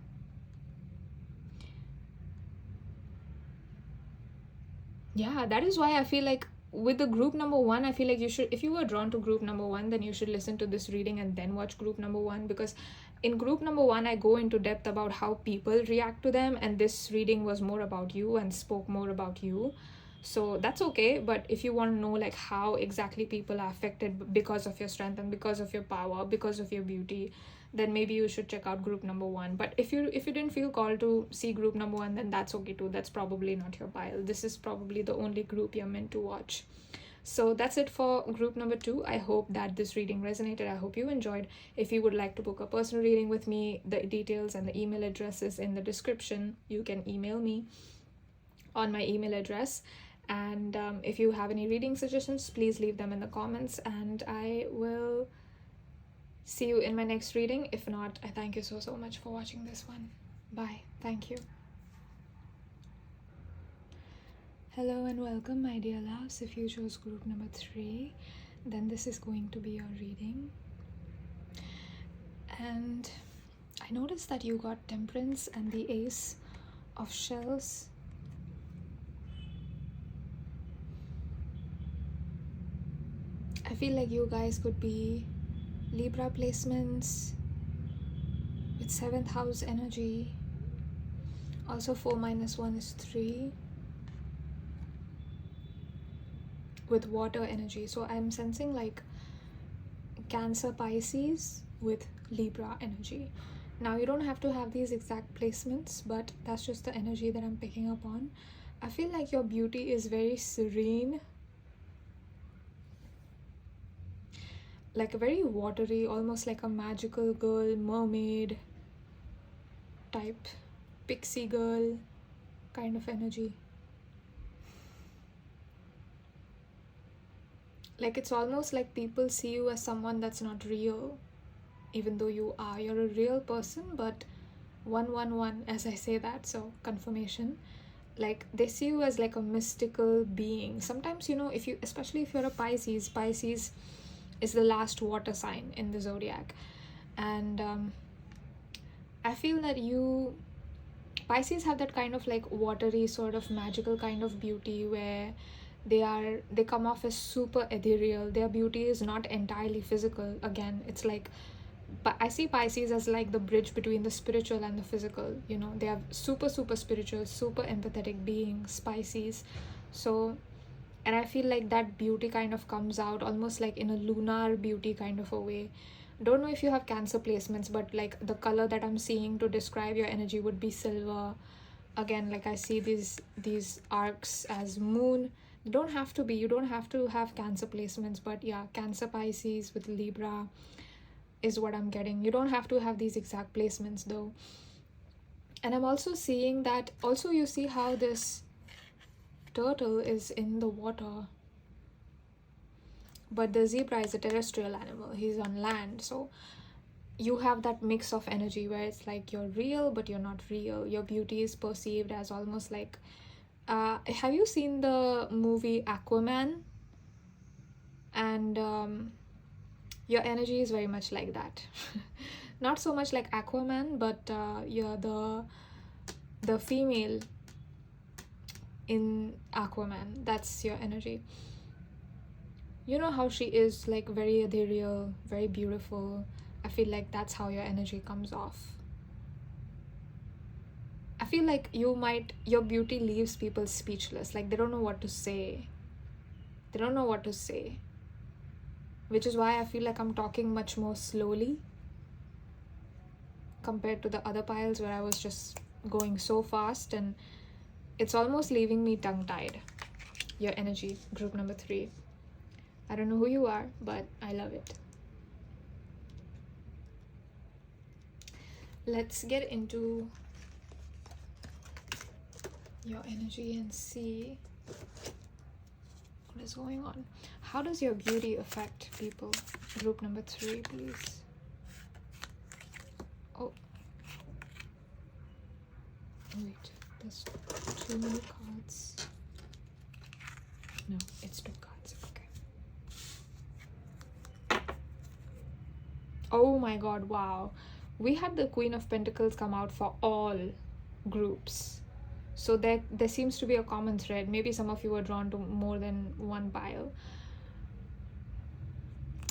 Speaker 1: Yeah, that is why I feel like with the group number 1, I feel like you should, if you were drawn to group number 1, then you should listen to this reading and then watch group number 1, because in group number 1 I go into depth about how people react to them, and this reading was more about you and spoke more about you. So that's okay. But if you want to know like how exactly people are affected because of your strength and because of your power, because of your beauty, then maybe you should check out group number 1. But if you didn't feel called to see group number 1, then that's okay too. That's probably not your pile. This is probably the only group you're meant to watch. So that's it for group number 2. I hope that this reading resonated. I hope you enjoyed. If you would like to book a personal reading with me, the details and the email address is in the description. You can email me on my email address. And if you have any reading suggestions, please leave them in the comments, and I will see you in my next reading. If not, I thank you so much for watching this one. Bye. Thank you. Hello and welcome, my dear loves. If you chose group number 3, then this is going to be your reading. And I noticed that you got Temperance and the Ace of Shells. I feel like you guys could be Libra placements with 7th house energy. Also 4 minus 1 is 3 with water energy. So I'm sensing like Cancer, Pisces with Libra energy. Now you don't have to have these exact placements, but that's just the energy that I'm picking up on. I feel like your beauty is very serene, like a very watery, almost like a magical girl, mermaid type, pixie girl kind of energy. Like, it's almost like people see you as someone that's not real, even though you are. You're a real person, but 111 as I say that, so confirmation. Like, they see you as like a mystical being. Sometimes, if you, especially if you're a Pisces is the last water sign in the zodiac, and I feel that Pisces have that kind of like watery sort of magical kind of beauty where they come off as super ethereal. Their beauty is not entirely physical. Again, it's like, but I see Pisces as like the bridge between the spiritual and the physical. They are super spiritual, super empathetic beings, Pisces. So And I feel like that beauty kind of comes out almost like in a lunar beauty kind of a way. Don't know if you have Cancer placements, but like the color that I'm seeing to describe your energy would be silver. Again, like I see these arcs as moon. You don't have to be, you don't have to have Cancer placements, but yeah, Cancer, Pisces with Libra is what I'm getting. You don't have to have these exact placements though. And I'm also seeing that, also you see how this turtle is in the water, but the zebra is a terrestrial animal, he's on land. So you have that mix of energy where it's like you're real but you're not real. Your beauty is perceived as almost like have you seen the movie Aquaman? And your energy is very much like that. Not so much like Aquaman, but you're the female in Aquaman. That's your energy. You know how she is like very ethereal, very beautiful. I feel like that's how your energy comes off. I feel like your beauty leaves people speechless. Like they don't know what to say. They don't know what to say. Which is why I feel like I'm talking much more slowly compared to the other piles where I was just going so fast, and it's almost leaving me tongue-tied. Your energy, group number 3. I don't know who you are, but I love it. Let's get into your energy and see what is going on. How does your beauty affect people? Group number 3, please. Oh. Wait, there's too many cards. No, it's 2 cards. Okay. Oh my god, wow. We had the Queen of Pentacles come out for all groups. So there seems to be a common thread. Maybe some of you were drawn to more than one pile.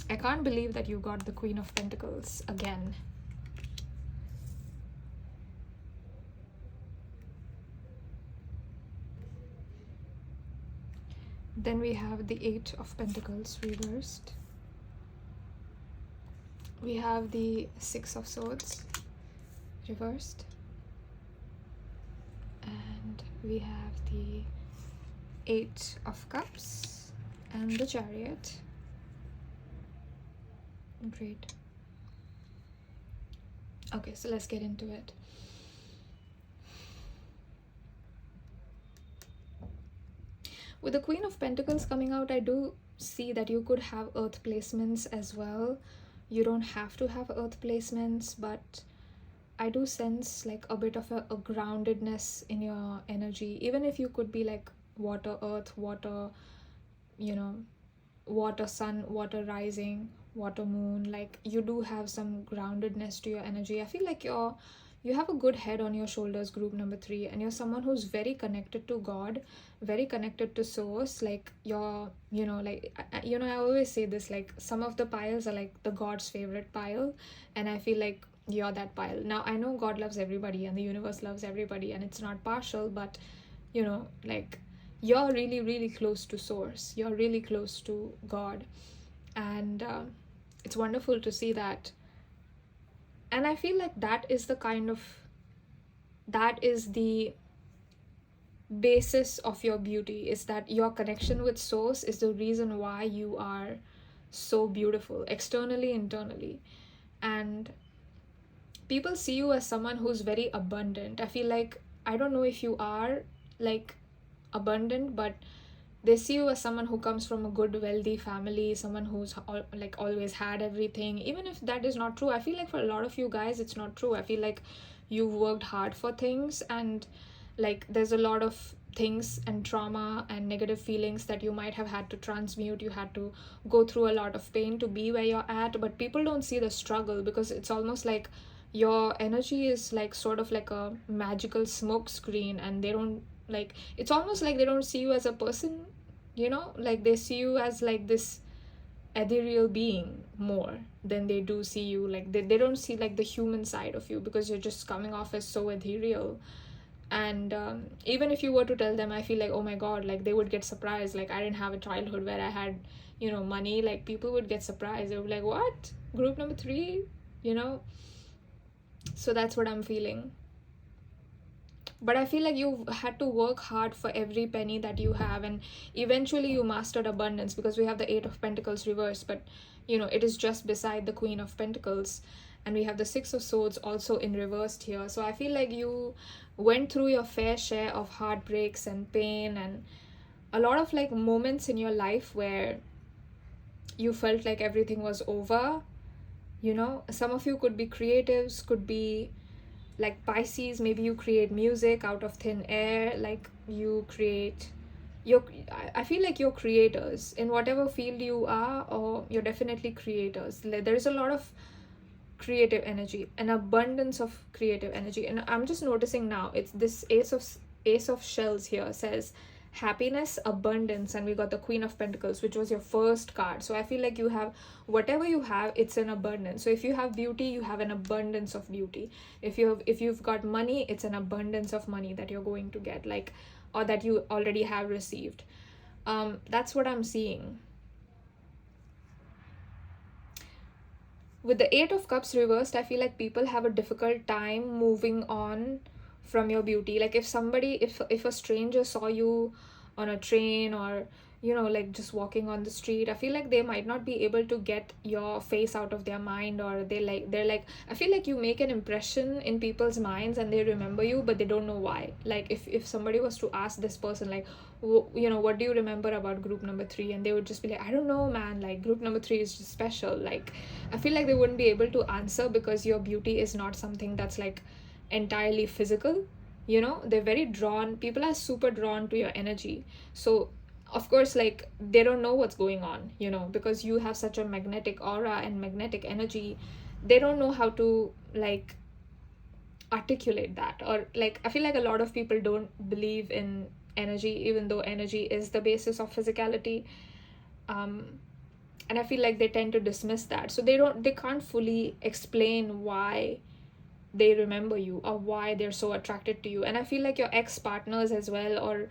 Speaker 1: I can't believe that you got the Queen of Pentacles again. Then we have the 8 of Pentacles reversed. We have the 6 of Swords reversed. And we have the 8 of Cups and the Chariot. Great. Okay, so let's get into it. With the Queen of Pentacles coming out, I do see that you could have Earth placements as well. You don't have to have Earth placements, but I do sense like a bit of a groundedness in your energy. Even if you could be like water, earth, water, you know, water, sun, water rising, water, moon, like you do have some groundedness to your energy. I feel like you have a good head on your shoulders, group number 3, and you're someone who's very connected to God, very connected to source. Like you're, you know, like I always say this, like some of the piles are like the God's favorite pile, and I feel like you're that pile. Now I know God loves everybody and the universe loves everybody, and it's not partial, but you know, like you're really, really close to source. You're really close to God, and it's wonderful to see that. And I feel like that is the basis of your beauty, is that your connection with source is the reason why you are so beautiful, externally, internally. And people see you as someone who's very abundant. I feel like, I don't know if you are like abundant, but they see you as someone who comes from a good, wealthy family, someone who's like always had everything. Even if that is not true, I feel like for a lot of you guys it's not true. I feel like you've worked hard for things, and like there's a lot of things and trauma and negative feelings that you might have had to transmute. You had to go through a lot of pain to be where you're at, but people don't see the struggle, because it's almost like your energy is like sort of like a magical smoke screen, and they don't, like, it's almost like they don't see you as a person, you know, like they see you as like this ethereal being more than they do see you, like they don't see like the human side of you, because you're just coming off as so ethereal. And even if you were to tell them, I feel like, oh my god, like they would get surprised. Like, I didn't have a childhood where I had, money. Like, people would get surprised. They would be like, what, group number 3, so that's what I'm feeling. But I feel like you had to work hard for every penny that you have, and eventually you mastered abundance, because we have the 8 of Pentacles reversed, but it is just beside the Queen of Pentacles, and we have the 6 of Swords also in reversed here. So I feel like you went through your fair share of heartbreaks and pain, and a lot of like moments in your life where you felt like everything was over. Some of you could be creatives, could be like Pisces. Maybe you create music out of thin air, like you create I feel like you're creators in whatever field you are, or you're definitely creators. There's a lot of creative energy, an abundance of creative energy. And I'm just noticing now, it's this ace of shells here says happiness, abundance, and we got the Queen of Pentacles, which was your first card. So I feel like you have whatever you have, it's an abundance. So if you have beauty, you have an abundance of beauty. If you've got money, it's an abundance of money that you're going to get, like, or that you already have received. That's what I'm seeing. With the 8 of Cups reversed, I feel like people have a difficult time moving on from your beauty. Like if a stranger saw you on a train, or like just walking on the street, I feel like they might not be able to get your face out of their mind, or they're like I feel like you make an impression in people's minds and they remember you, but they don't know why. Like if somebody was to ask this person, like, what do you remember about group number 3, and they would just be like, I don't know, man, like group number 3 is just special. Like I feel like they wouldn't be able to answer, because your beauty is not something that's like entirely physical. They're very drawn, people are super drawn to your energy. So of course, like, they don't know what's going on, because you have such a magnetic aura and magnetic energy. They don't know how to like articulate that, or like I feel like a lot of people don't believe in energy, even though energy is the basis of physicality. And I feel like they tend to dismiss that, so they can't fully explain why they remember you, or why they're so attracted to you. And I feel like your ex-partners as well, or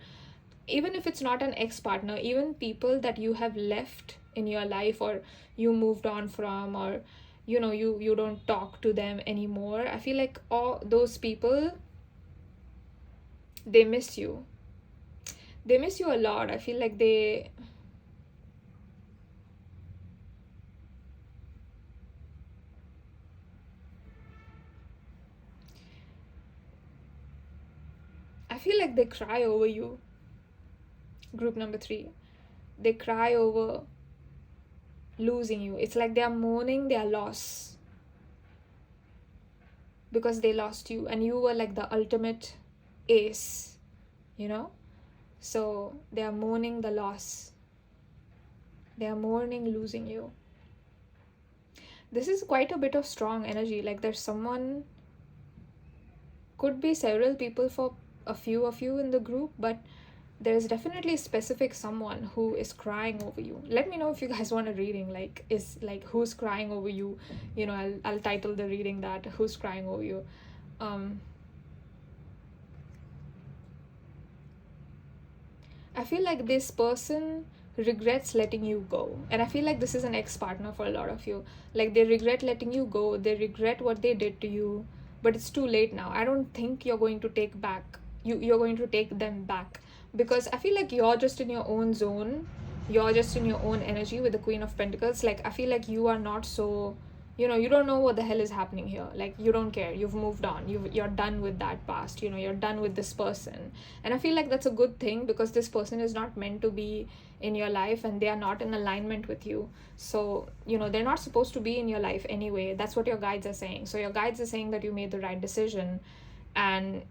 Speaker 1: even if it's not an ex-partner, even people that you have left in your life, or you moved on from, or you don't talk to them anymore, I feel like all those people, they miss you a lot. I feel like they cry over you. Group number 3, they cry over losing you. It's like they are mourning their loss, because they lost you, and you were like the ultimate ace, so they are mourning the loss. They are mourning losing you. This is quite a bit of strong energy. Like there's someone, could be several people for a few of you in the group, but there's definitely a specific someone who is crying over you. Let me know if you guys want a reading, like, is like, who's crying over you. I'll title the reading that, who's crying over you. I feel like this person regrets letting you go, and I feel like this is an ex-partner for a lot of you. Like they regret letting you go, they regret what they did to you, but it's too late now. I don't think you're going to take you're going to take them back, because I feel like you're just in your own zone, you're just in your own energy with the Queen of Pentacles. Like I feel like you are not so, you don't know what the hell is happening here. Like you don't care, you've moved on, you're done with that past, you're done with this person. And I feel like that's a good thing, because this person is not meant to be in your life, and they are not in alignment with you. So they're not supposed to be in your life anyway. That's what your guides are saying. So your guides are saying that you made the right decision, and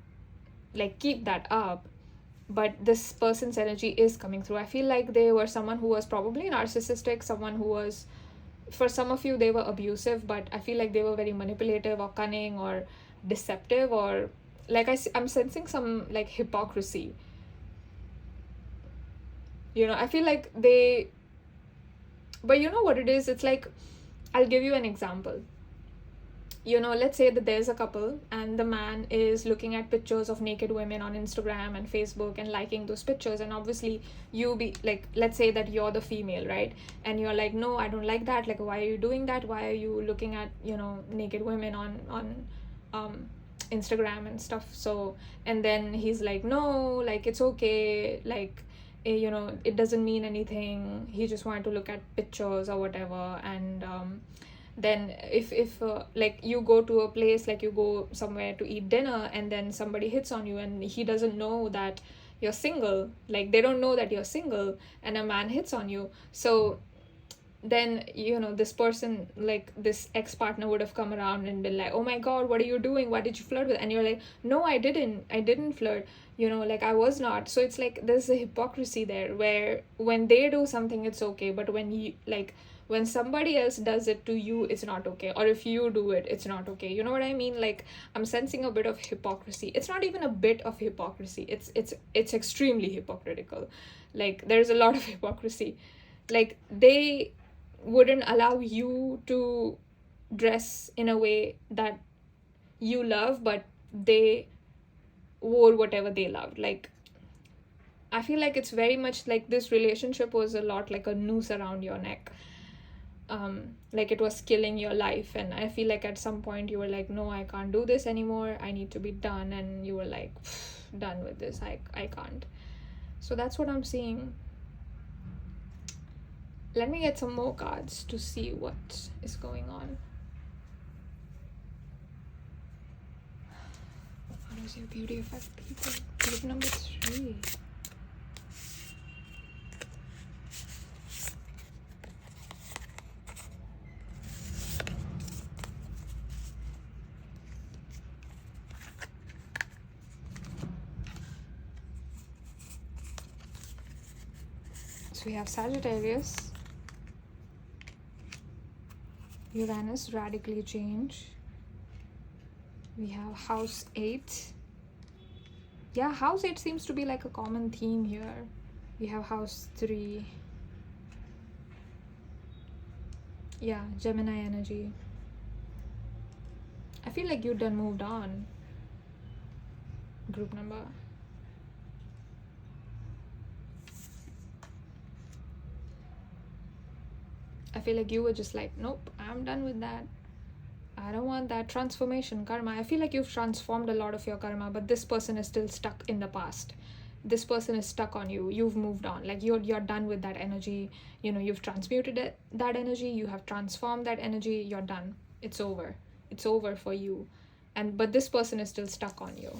Speaker 1: like keep that up. But this person's energy is coming through. I feel like they were someone who was probably narcissistic, someone who was, for some of you, they were abusive, but I feel like they were very manipulative or cunning or deceptive, or like I'm sensing some like hypocrisy. I feel like but you know what it is? It's like, I'll give you an example. you know, let's say that there's a couple and the man is looking at pictures of naked women on Instagram and Facebook and liking those pictures, and obviously you be like, let's say that you're the female, right? And you're like, no, I don't like that, like, why are you doing that, why are you looking at, you know, naked women on Instagram and stuff. So, and then he's like, no, like, it's okay, like, you know, it doesn't mean anything, he just wanted to look at pictures or whatever. And then if like, you go to a place, like, you go somewhere to eat dinner, and then somebody hits on you and he doesn't know that you're single, like, they don't know that you're single, and a man hits on you. So then, you know, this person, like, this ex-partner would have come around and been like, oh my god, what are you doing, why did you flirt with, and you're like, no, I didn't flirt, you know, like, I was not. So it's like there's a hypocrisy there, where when they do something it's okay, but when you, like, when somebody else does it to you, it's not okay, or if you do it, it's not okay, you know what I mean? Like, I'm sensing a bit of hypocrisy. It's not even a bit of hypocrisy, it's extremely hypocritical. Like, there's a lot of hypocrisy. Like, they wouldn't allow you to dress in a way that you love, but they wore whatever they loved. Like, I feel like it's very much like this relationship was a lot like a noose around your neck. Like, it was killing your life, and I feel like at some point you were like, no, I can't do this anymore, I need to be done, and you were like, done with this, I can't. So that's what I'm seeing. Let me get some more cards to see what is going on. How does your beauty affect people? Group number 3. So we have Sagittarius, Uranus, radically change. We have house 8. Yeah, house 8 seems to be like a common theme here. We have house 3. Yeah, Gemini energy. I feel like you done moved on. Group number. I feel like you were just like, nope, I'm done with that. I don't want that. Transformation, karma. I feel like you've transformed a lot of your karma, but this person is still stuck in the past. This person is stuck on you. You've moved on. Like, you're done with that energy. You know, you've transmuted that energy. You have transformed that energy. You're done. It's over. It's over for you. But this person is still stuck on you.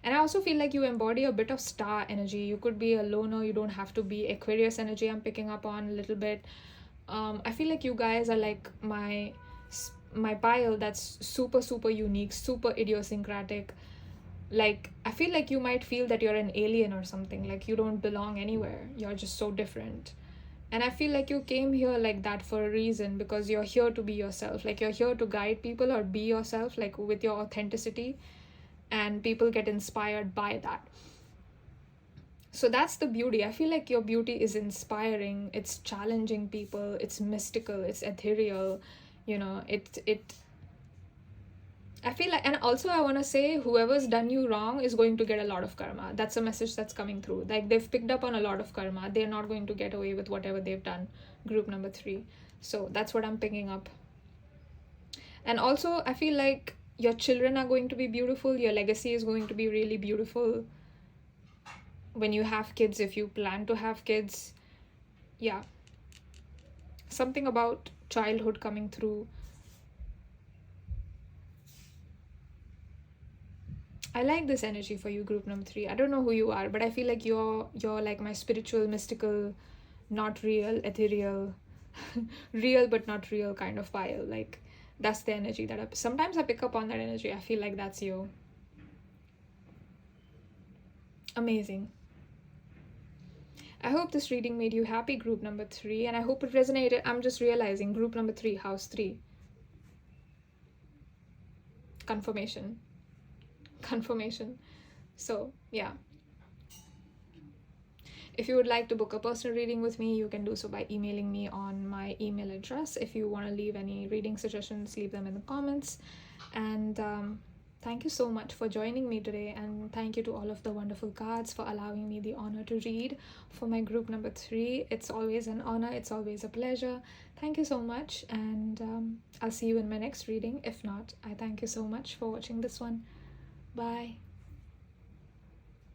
Speaker 1: And I also feel like you embody a bit of star energy. You could be a loner. You don't have to be Aquarius energy. I'm picking up on a little bit. I feel like you guys are like my pile that's super unique, super idiosyncratic. Like, I feel like you might feel that you're an alien or something, like you don't belong anywhere, you're just so different. And I feel like you came here like that for a reason, because you're here to be yourself. Like, you're here to guide people or be yourself, like with your authenticity, and people get inspired by that. So that's the beauty. I feel like your beauty is inspiring, it's challenging people, it's mystical, it's ethereal, you know, I feel like, and also I want to say, whoever's done you wrong is going to get a lot of karma. That's a message that's coming through. Like, they've picked up on a lot of karma. They're not going to get away with whatever they've done. Group number 3. So that's what I'm picking up. And also, I feel like your children are going to be beautiful. Your legacy is going to be really beautiful. When you have kids, if you plan to have kids, yeah, something about childhood coming through. I like this energy for you, group number 3. I don't know who you are, but I feel like you're like my spiritual, mystical, not real, ethereal, real but not real kind of pile. Like, that's the energy that sometimes I pick up on that energy. I feel like that's you. Amazing. I hope this reading made you happy, group number 3, and I hope it resonated. I'm just realizing, group number 3, house 3. Confirmation. So, yeah. If you would like to book a personal reading with me, you can do so by emailing me on my email address. If you want to leave any reading suggestions, leave them in the comments. And thank you so much for joining me today, and thank you to all of the wonderful cards for allowing me the honor to read for my group number 3. It's always an honor, it's always a pleasure. Thank you so much, and I'll see you in my next reading. If not, I thank you so much for watching this one. Bye.